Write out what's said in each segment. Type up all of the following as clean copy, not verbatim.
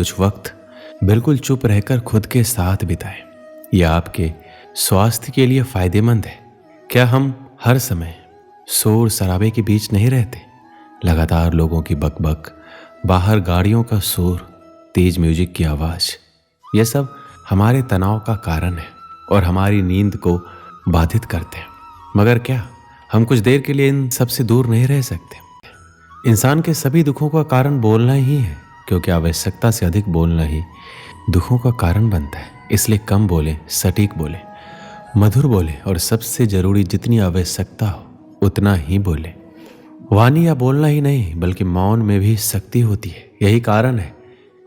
कुछ वक्त बिल्कुल चुप रहकर खुद के साथ बिताएं। यह आपके स्वास्थ्य के लिए फायदेमंद है। क्या हम हर समय शोर शराबे के बीच नहीं रहते? लगातार लोगों की बकबक, बाहर गाड़ियों का शोर, तेज म्यूजिक की आवाज, यह सब हमारे तनाव का कारण है और हमारी नींद को बाधित करते हैं। मगर क्या हम कुछ देर के लिए इन सब से दूर नहीं रह सकते? इंसान के सभी दुखों का कारण बोलना ही है, क्योंकि आवश्यकता से अधिक बोलना ही दुखों का कारण बनता है। इसलिए कम बोलें, सटीक बोलें, मधुर बोलें और सबसे जरूरी जितनी आवश्यकता हो उतना ही बोलें। वाणी या बोलना ही नहीं बल्कि मौन में भी शक्ति होती है। यही कारण है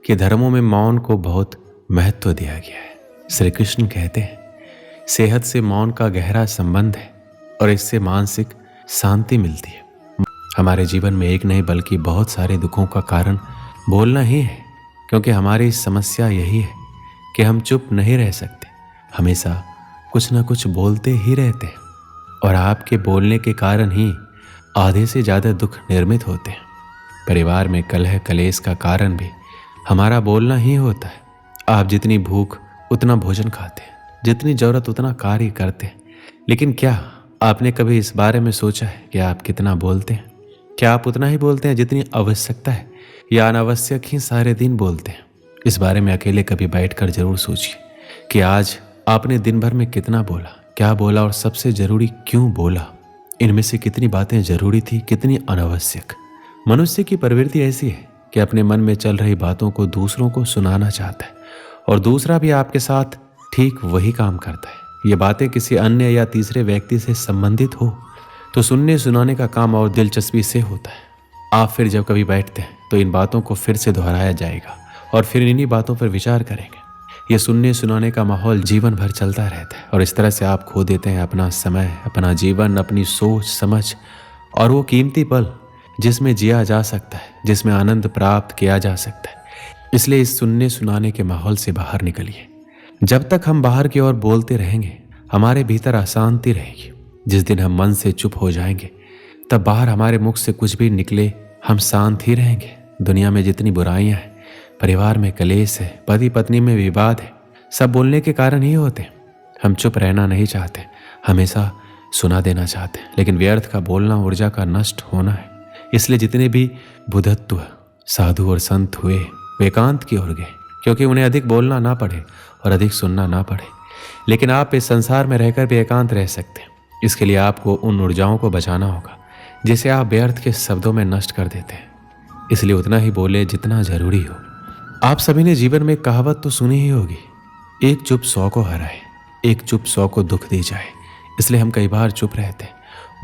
कि धर्मों में मौन को बहुत महत्व दिया गया है। श्री कृष्ण कहते हैं, सेहत से मौन का गहरा संबंध है और इससे मानसिक शांति मिलती है। हमारे जीवन में एक नहीं बल्कि बहुत सारे दुखों का कारण बोलना ही है, क्योंकि हमारी समस्या यही है कि हम चुप नहीं रह सकते, हमेशा कुछ ना कुछ बोलते ही रहते हैं। और आपके बोलने के कारण ही आधे से ज़्यादा दुख निर्मित होते हैं। परिवार में कलह कलेश का कारण भी हमारा बोलना ही होता है। आप जितनी भूख उतना भोजन खाते हैं, जितनी ज़रूरत उतना कार्य करते हैं, लेकिन क्या आपने कभी इस बारे में सोचा है कि आप कितना बोलते हैं? क्या आप उतना ही बोलते हैं जितनी आवश्यकता है, या अनावश्यक ही सारे दिन बोलते हैं? इस बारे में अकेले कभी बैठकर जरूर सोचिए कि आज आपने दिन भर में कितना बोला, क्या बोला और सबसे जरूरी क्यों बोला। इनमें से कितनी बातें जरूरी थी, कितनी अनावश्यक। मनुष्य की प्रवृत्ति ऐसी है कि अपने मन में चल रही बातों को दूसरों को सुनाना चाहता है और दूसरा भी आपके साथ ठीक वही काम करता है। ये बातें किसी अन्य या तीसरे व्यक्ति से संबंधित हो तो सुनने सुनाने का काम और दिलचस्पी से होता है। आप फिर जब कभी बैठते हैं तो इन बातों को फिर से दोहराया जाएगा और फिर इन्हीं बातों पर विचार करेंगे। ये सुनने सुनाने का माहौल जीवन भर चलता रहता है और इस तरह से आप खो देते हैं अपना समय, अपना जीवन, अपनी सोच समझ और वो कीमती पल जिसमें जिया जा सकता है, जिसमें आनंद प्राप्त किया जा सकता है। इसलिए इस सुनने सुनाने के माहौल से बाहर निकलिए। जब तक हम बाहर की ओर बोलते रहेंगे हमारे भीतर अशांति रहेगी। जिस दिन हम मन से चुप हो जाएंगे तब बाहर हमारे मुख से कुछ भी निकले हम शांत ही रहेंगे। दुनिया में जितनी बुराइयां हैं, परिवार में कलेश है, पति पत्नी में विवाद है, सब बोलने के कारण ही होते हैं। हम चुप रहना नहीं चाहते, हमेशा सुना देना चाहते हैं, लेकिन व्यर्थ का बोलना ऊर्जा का नष्ट होना है। इसलिए जितने भी बुद्धत्व साधु और संत हुए वे एकांत की ओर गए, क्योंकि उन्हें अधिक बोलना ना पड़े और अधिक सुनना ना पड़े। लेकिन आप इस संसार में रहकर भी एकांत रह सकते हैं। इसके लिए आपको उन ऊर्जाओं को बचाना होगा जिसे आप व्यर्थ के शब्दों में नष्ट कर देते हैं। इसलिए उतना ही बोले जितना जरूरी हो। आप सभी ने जीवन में कहावत तो सुनी ही होगी, एक चुप 100 को हराए, एक चुप 100 को दुख दे जाए। इसलिए हम कई बार चुप रहते हैं,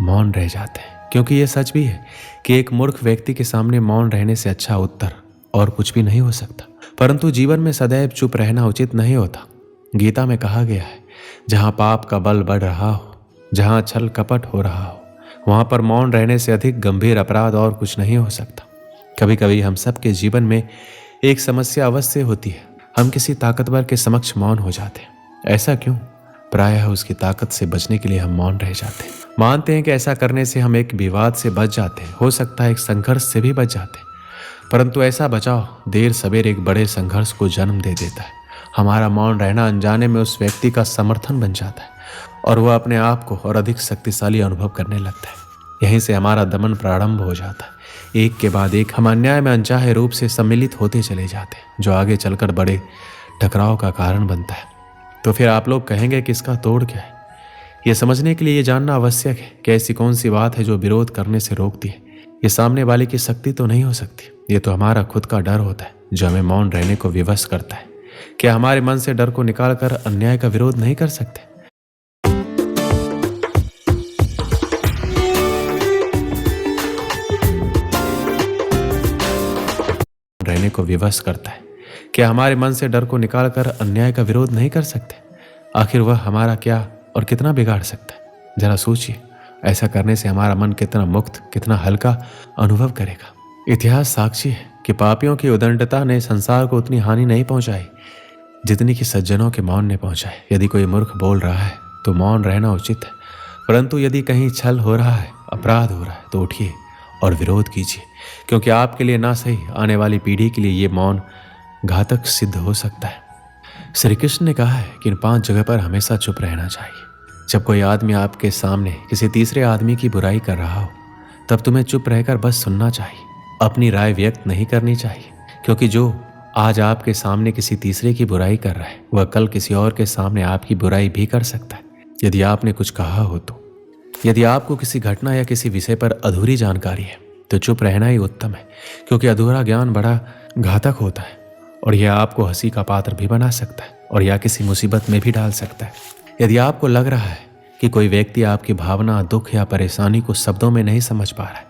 मौन रह जाते हैं, क्योंकि यह सच भी है कि एक मूर्ख व्यक्ति के सामने मौन रहने से अच्छा उत्तर और कुछ भी नहीं हो सकता। परंतु जीवन में सदैव चुप रहना उचित नहीं होता। गीता में कहा गया है, जहां पाप का बल बढ़ रहा हो, जहां छल कपट हो रहा हो, वहां पर मौन रहने से अधिक गंभीर अपराध और कुछ नहीं हो सकता। कभी कभी हम सबके जीवन में एक समस्या अवश्य होती है, हम किसी ताकतवर के समक्ष मौन हो जाते हैं। ऐसा क्यों? प्रायः उसकी ताकत से बचने के लिए हम मौन रह जाते हैं। मानते हैं कि ऐसा करने से हम एक विवाद से बच जाते हैं, हो सकता है एक संघर्ष से भी बच जाते हैं, परंतु ऐसा बचाव देर सवेर एक बड़े संघर्ष को जन्म दे देता है। हमारा मौन रहना अनजाने में उस व्यक्ति का समर्थन बन जाता है और वह अपने आप को और अधिक शक्तिशाली अनुभव करने लगता है। यहीं से हमारा दमन प्रारंभ हो जाता है। एक के बाद एक हम अन्याय में अनचाहे रूप से सम्मिलित होते चले जाते हैं, जो आगे चलकर बड़े टकराव का कारण बनता है। तो फिर आप लोग कहेंगे कि इसका तोड़ क्या है? ये समझने के लिए ये जानना आवश्यक है कि ऐसी कौन सी बात है जो विरोध करने से रोकती है। ये सामने वाले की शक्ति तो नहीं हो सकती, ये तो हमारा खुद का डर होता है जो हमें मौन रहने को विवश करता है। क्या हमारे मन से डर को निकालकर अन्याय का विरोध नहीं कर सकते? रहने को विवश करता है। क्या हमारे मन से डर को निकालकर अन्याय का विरोध नहीं कर सकते? आखिर वह हमारा क्या और कितना बिगाड़ सकता है? जरा सोचिए, ऐसा करने से हमारा मन कितना मुक्त, कितना हल्का अनुभव करेगा। इतिहास साक्षी है कि पापियों की उदंडता ने संसार को उतनी हानि नहीं पहुंचाई जितनी कि सज्जनों के मौन ने पहुंचाई। यदि कोई मूर्ख बोल रहा है तो मौन रहना उचित है, परंतु यदि कहीं छल हो रहा है, अपराध हो रहा है, तो उठिए और विरोध कीजिए, क्योंकि आपके लिए ना सही आने वाली पीढ़ी के लिए ये मौन घातक सिद्ध हो सकता है। श्री कृष्ण ने कहा है कि इन 5 जगह पर हमेशा चुप रहना चाहिए। जब कोई आदमी आपके सामने किसी तीसरे आदमी की बुराई कर रहा हो, तब तुम्हें चुप रहकर बस सुनना चाहिए, अपनी राय व्यक्त नहीं करनी चाहिए, क्योंकि जो आज आपके सामने किसी तीसरे की बुराई कर रहा है, वह कल किसी और के सामने आपकी बुराई भी कर सकता है। यदि आपने कुछ कहा हो तो, यदि आपको किसी घटना या किसी विषय पर अधूरी जानकारी है, तो चुप रहना ही उत्तम है, क्योंकि अधूरा ज्ञान बड़ा घातक होता है और यह आपको हंसी का पात्र भी बना सकता है और या किसी मुसीबत में भी डाल सकता है। यदि आपको लग रहा है कि कोई व्यक्ति आपकी भावना, दुख या परेशानी को शब्दों में नहीं समझ पा रहा है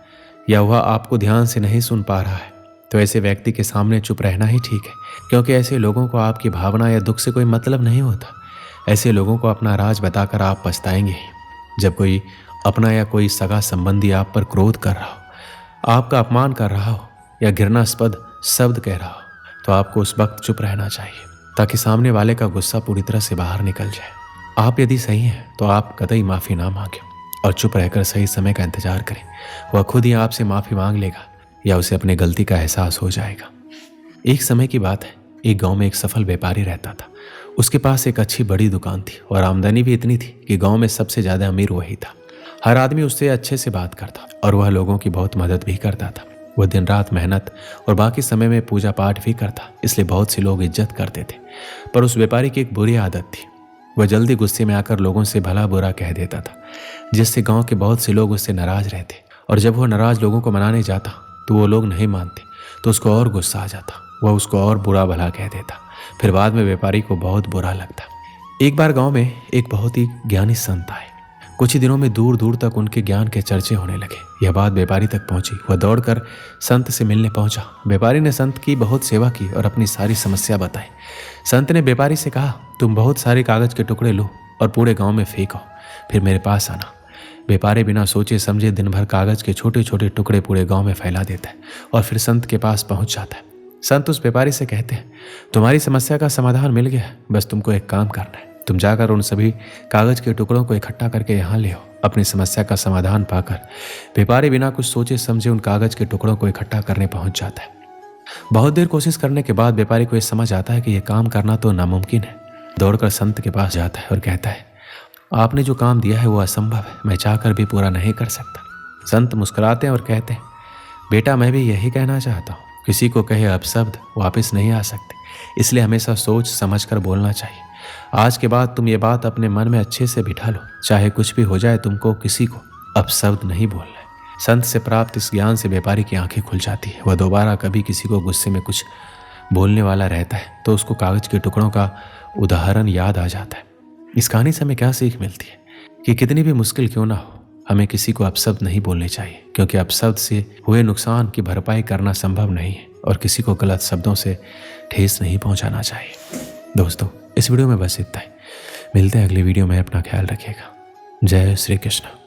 या वह आपको ध्यान से नहीं सुन पा रहा है, तो ऐसे व्यक्ति के सामने चुप रहना ही ठीक है, क्योंकि ऐसे लोगों को आपकी भावना या दुख से कोई मतलब नहीं होता। ऐसे लोगों को अपना राज बताकर आप पछताएंगे ही। जब कोई अपना या कोई सगा संबंधी आप पर क्रोध कर रहा हो, आपका अपमान कर रहा हो या घृणास्पद शब्द कह रहा हो, तो आपको उस वक्त चुप रहना चाहिए, ताकि सामने वाले का गुस्सा पूरी तरह से बाहर निकल जाए। आप यदि सही हैं तो आप कतई माफ़ी ना मांगें और चुप रहकर सही समय का इंतजार करें। वह खुद ही आपसे माफ़ी मांग लेगा या उसे अपनी गलती का एहसास हो जाएगा। एक समय की बात है, एक गांव में एक सफल व्यापारी रहता था। उसके पास एक अच्छी बड़ी दुकान थी और आमदनी भी इतनी थी कि गांव में सबसे ज़्यादा अमीर वही था। हर आदमी उससे अच्छे से बात करता और वह लोगों की बहुत मदद भी करता था। वह दिन रात मेहनत और बाकी समय में पूजा पाठ भी करता, इसलिए बहुत से लोग इज्जत करते थे। पर उस व्यापारी की एक बुरी आदत थी, वह जल्दी गुस्से में आकर लोगों से भला बुरा कह देता था, जिससे गांव के बहुत से लोग उससे नाराज रहते। और जब वह नाराज लोगों को मनाने जाता तो वो लोग नहीं मानते, तो उसको और गुस्सा आ जाता। वह उसको और बुरा भला कह देता। फिर बाद में व्यापारी को बहुत बुरा लगता। एक बार गांव में एक बहुत ही ज्ञानी संत आए। कुछ ही दिनों में दूर दूर तक उनके ज्ञान के चर्चे होने लगे। यह बात व्यापारी तक पहुंची। वह दौड़कर संत से मिलने पहुंचा। व्यापारी ने संत की बहुत सेवा की और अपनी सारी समस्या बताई। संत ने व्यापारी से कहा, तुम बहुत सारे कागज के टुकड़े लो और पूरे गांव में फेंको, फिर मेरे पास आना। व्यापारी बिना सोचे समझे दिन भर कागज के छोटे छोटे टुकड़े पूरे गांव में फैला देता है और फिर संत के पास पहुंच जाता है। संत उस व्यापारी से कहते हैं, तुम्हारी समस्या का समाधान मिल गया, बस तुमको एक काम करना है। तुम जाकर उन सभी कागज के टुकड़ों को इकट्ठा करके यहाँ ले आओ। अपनी समस्या का समाधान पाकर व्यापारी बिना कुछ सोचे समझे उन कागज के टुकड़ों को इकट्ठा करने पहुंच जाता है। बहुत देर कोशिश करने के बाद व्यापारी को यह समझ आता है कि यह काम करना तो नामुमकिन है। दौड़कर संत के पास जाता है और कहता है, आपने जो काम दिया है वो असंभव है, मैं चाहकर भी पूरा नहीं कर सकता। संत मुस्कुराते हैं और कहते हैं, बेटा मैं भी यही कहना चाहता हूँ, किसी को कहे अपशब्द वापस नहीं आ सकते, इसलिए हमेशा सोच समझ कर बोलना चाहिए। आज के बाद तुम ये बात अपने मन में अच्छे से बिठा लो, चाहे कुछ भी हो जाए तुमको किसी को अपशब्द नहीं बोलना है। संत से प्राप्त इस ज्ञान से व्यापारी की आंखें खुल जाती है। वह दोबारा कभी किसी को गुस्से में कुछ बोलने वाला रहता है तो उसको कागज के टुकड़ों का उदाहरण याद आ जाता है। इस कहानी से हमें क्या सीख मिलती है कि कितनी भी मुश्किल क्यों ना हो, हमें किसी को अपशब्द नहीं बोलने चाहिए, क्योंकि अपशब्द से हुए नुकसान की भरपाई करना संभव नहीं है और किसी को गलत शब्दों से ठेस नहीं पहुंचाना चाहिए। दोस्तों, इस वीडियो में बस इतना ही। मिलते हैं अगली वीडियो में। अपना ख्याल रखिएगा। जय श्री कृष्ण।